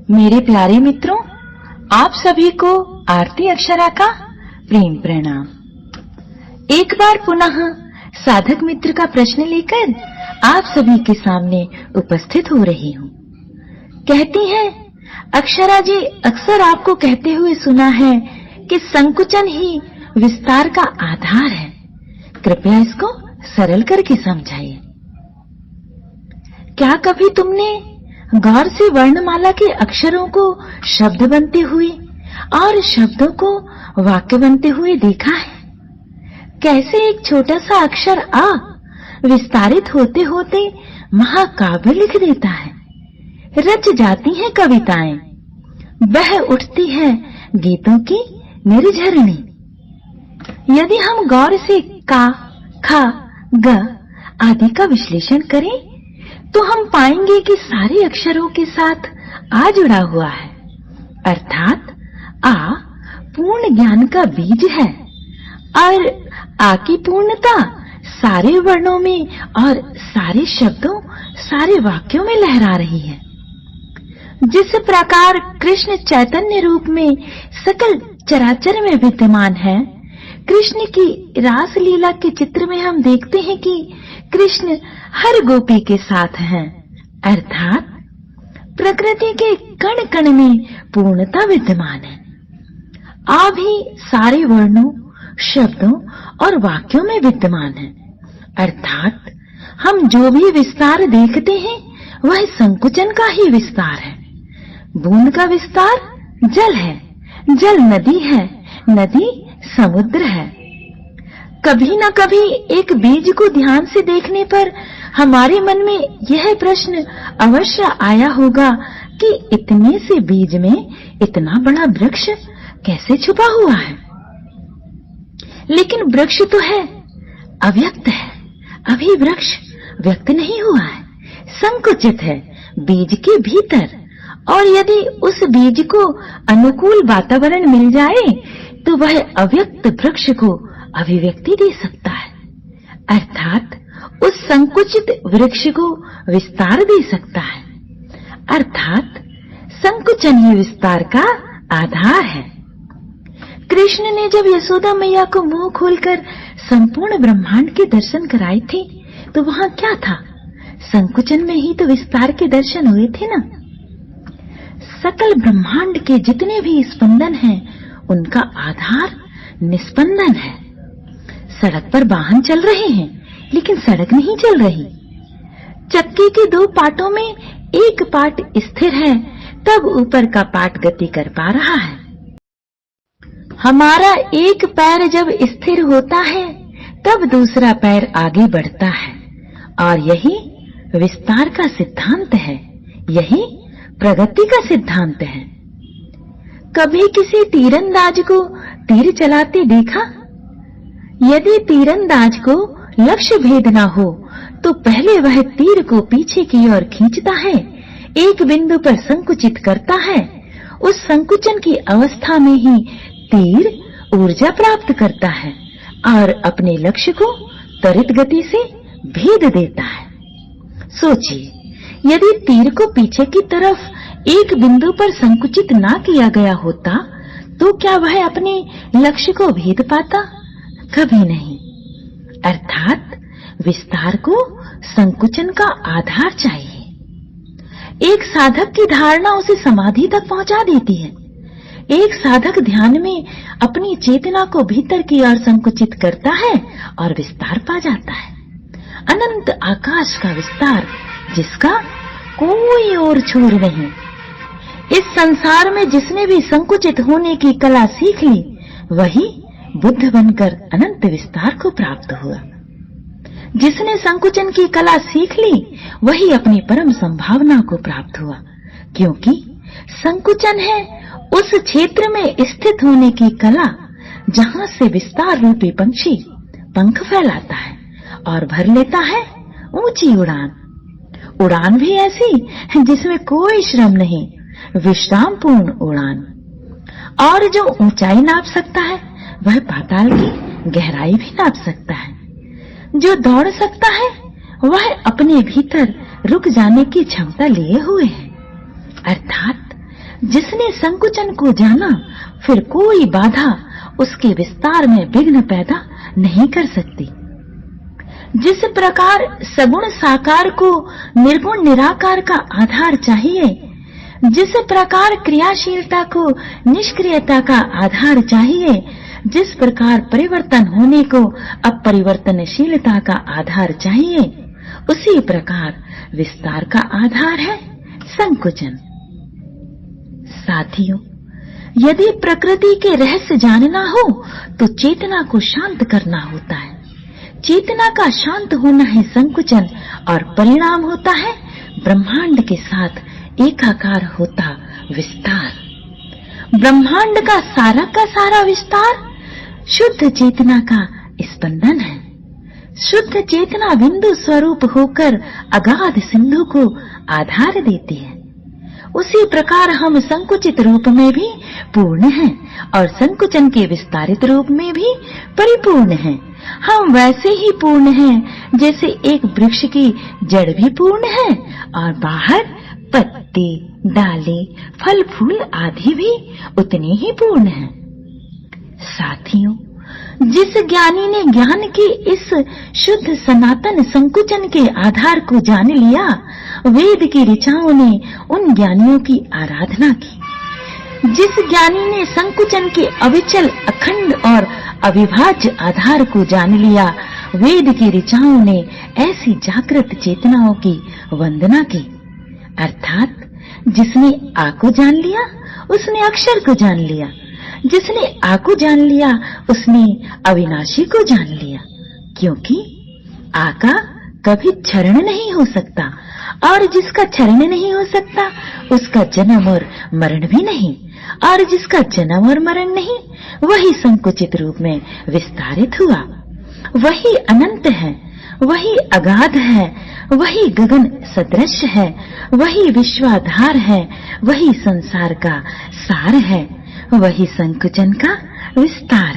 मेरे प्यारे मित्रों, आप सभी को आरती अक्षरा का प्रेम प्रणाम। एक बार पुनः साधक मित्र का प्रश्न लेकर आप सभी के सामने उपस्थित हो रही हूँ। कहती हैं, अक्षरा जी, अक्सर आपको कहते हुए सुना है कि संकुचन ही विस्तार का आधार है। कृपया इसको सरल करके समझाइए। क्या कभी तुमने गौर से वर्णमाला के अक्षरों को शब्द बनते हुए और शब्दों को वाक्य बनते हुए देखा है? कैसे एक छोटा सा अक्षर आ विस्तारित होते होते महाकाव्य लिख देता है। रच जाती हैं कविताएं, बह उठती है गीतों की निर्झरणी। यदि हम गौर से का, खा, ग आदि का विश्लेषण करें तो हम पाएंगे कि सारे अक्षरों के साथ आ जुड़ा हुआ है, अर्थात आ पूर्ण ज्ञान का बीज है और आ की पूर्णता सारे वर्णों में और सारे शब्दों, सारे वाक्यों में लहरा रही है। जिस प्रकार कृष्ण चैतन्य रूप में सकल चराचर में विद्यमान है, कृष्ण की रास लीला के चित्र में हम देखते हैं कि कृष्ण हर गोपी के साथ हैं, अर्थात प्रकृति के कण कण में पूर्णता विद्यमान है। आ भी सारे वर्णों, शब्दों और वाक्यों में विद्यमान है, अर्थात हम जो भी विस्तार देखते हैं वह संकुचन का ही विस्तार है। बूंद का विस्तार जल है, जल नदी है, नदी समुद्र है। कभी न कभी एक बीज को ध्यान से देखने पर हमारे मन में यह प्रश्न अवश्य आया होगा कि इतने से बीज में इतना बड़ा वृक्ष कैसे छुपा हुआ है। लेकिन वृक्ष तो है, अव्यक्त है, अभी वृक्ष व्यक्त नहीं हुआ है, संकुचित है बीज के भीतर। और यदि उस बीज को अनुकूल वातावरण मिल जाए तो वह अव्यक्त वृक्ष को अभिव्यक्ति दे सकता है, अर्थात उस संकुचित वृक्ष को विस्तार दे सकता है। अर्थात संकुचन ही विस्तार का आधार है। कृष्ण ने जब यशोदा मैया को मुंह खोलकर संपूर्ण ब्रह्मांड के दर्शन कराए थे तो वहां क्या था? संकुचन में ही तो विस्तार के दर्शन हुए थे ना। सकल ब्रह्मांड के जितने भी स्पंदन हैं उनका आधार निस्पंदन है। सड़क पर वाहन चल रहे हैं लेकिन सड़क नहीं चल रही। चक्के के दो पार्टों में एक पार्ट स्थिर है, तब ऊपर का पार्ट गति कर पा रहा है। हमारा एक पैर जब स्थिर होता है तब दूसरा पैर आगे बढ़ता है, और यही विस्तार का सिद्धांत है, यही प्रगति का सिद्धांत है। कभी किसी तीरंदाज को तीर चलाते देखा? यदि तीरंदाज को लक्ष्य भेदना हो तो पहले वह तीर को पीछे की ओर खींचता है, एक बिंदु पर संकुचित करता है। उस संकुचन की अवस्था में ही तीर ऊर्जा प्राप्त करता है और अपने लक्ष्य को त्वरित गति से भेद देता है। सोचिए, यदि तीर को पीछे की तरफ एक बिंदु पर संकुचित ना किया गया होता तो क्या वह अपने लक्ष्य को भेद पाता? कभी नहीं। अर्थात विस्तार को संकुचन का आधार चाहिए। एक साधक की धारणा उसे समाधि तक पहुंचा देती है। एक साधक ध्यान में अपनी चेतना को भीतर की ओर संकुचित करता है और विस्तार पा जाता है। अनंत आकाश का विस्तार जिसका कोई और छोर नहीं। इस संसार में जिसने भी संकुचित होने की कला सीख ली वही बुद्ध बनकर अनंत विस्तार को प्राप्त हुआ। जिसने संकुचन की कला सीख ली वही अपनी परम संभावना को प्राप्त हुआ, क्योंकि संकुचन है उस क्षेत्र में स्थित होने की कला जहां से विस्तार रूपी पंछी पंख फैलाता है और भर लेता है ऊंची उड़ान। उड़ान भी ऐसी जिसमें कोई श्रम नहीं, विश्राम पूर्ण उड़ान। और जो ऊंचाई नाप सकता है वह पाताल की गहराई भी नाप सकता है। जो दौड़ सकता है वह अपने भीतर रुक जाने की क्षमता लिए हुए है, अर्थात जिसने संकुचन को जाना, फिर कोई बाधा उसके विस्तार में विघ्न पैदा नहीं कर सकती। जिस प्रकार सगुण साकार को निर्गुण निराकार का आधार चाहिए, जिस प्रकार क्रियाशीलता को निष्क्रियता का आधार चाहिए, जिस प्रकार परिवर्तन होने को अपरिवर्तनशीलता का आधार चाहिए, उसी प्रकार विस्तार का आधार है संकुचन। साथियों, यदि प्रकृति के रहस्य जानना हो तो चेतना को शांत करना होता है। चेतना का शांत होना है संकुचन, और परिणाम होता है ब्रह्मांड के साथ एकाकार होता विस्तार। ब्रह्मांड का सारा विस्तार शुद्ध चेतना का स्पंदन है। शुद्ध चेतना बिंदु स्वरूप होकर अगाध सिंधु को आधार देती है। उसी प्रकार हम संकुचित रूप में भी पूर्ण हैं और संकुचन के विस्तारित रूप में भी परिपूर्ण हैं। हम वैसे ही पूर्ण हैं जैसे एक वृक्ष की जड़ भी पूर्ण है और बाहर पत्ते, डाले, फल फूल आदि भी उतने ही पूर्ण हैं। साथियों, जिस ज्ञानी ने ज्ञान के इस शुद्ध सनातन संकुचन के आधार को जान लिया, वेद की ऋचाओं ने उन ज्ञानियों की आराधना की। जिस ज्ञानी ने संकुचन के अविचल, अखंड और अविभाज्य आधार को जान लिया, वेद की ऋचाओं ने ऐसी जागृत चेतनाओं की वंदना की। अर्थात जिसने आ को जान लिया, उसने अक्षर को जान लिया। जिसने आ को जान लिया, उसने अविनाशी को जान लिया, क्योंकि आ का कभी क्षरण नहीं हो सकता, और जिसका क्षरण नहीं हो सकता उसका जन्म और मरण भी नहीं, और जिसका जन्म और मरण नहीं, वही संकुचित रूप में विस्तारित हुआ। वही अनंत है, वही अगाध है, वही गगन सदृश है, वही विश्वाधार है, वही संसार का सार है, वही संकुचन का विस्तार